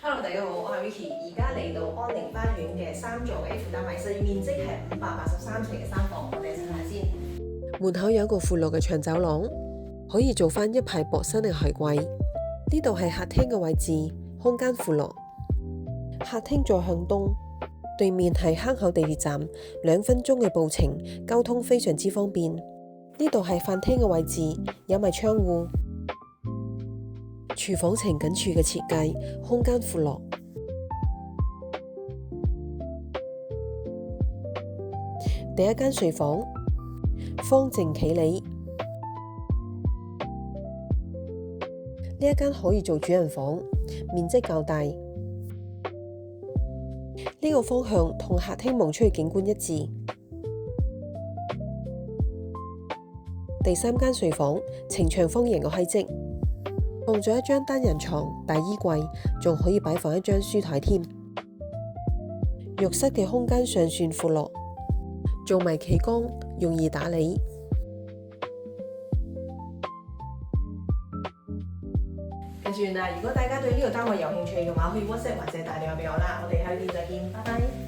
Hello，大家好，我係 Vicky，而家嚟到安寧花園嘅3座嘅 F 單位，實面積係583尺嘅3房，我哋睇下先。門口有一個闊落嘅長走廊，可以做翻一排薄身嘅鞋櫃。呢度係客廳嘅位置，空間闊落。客廳再向東，對面係坑口地鐵站，2分鐘嘅步程，交通非常之方便。呢度係飯廳嘅位置，有埋窗戶。廚房情景處嘅設計，空間闊落。第一間睡房，方正企理。呢一間可以做主人房，面積較大。呢個方向同客廳望出去景觀一致。第3間睡房，呈長方形嘅hei積積，放咗一張單人床、大衣櫃，仲可以擺放一張書台添。浴室嘅空間尚算闊落，做埋企缸，容易打理。跟住嗱，如果大家對呢個單位有興趣嘅話，可以 WhatsApp 或者打電話俾我啦。我哋下期再見，拜拜。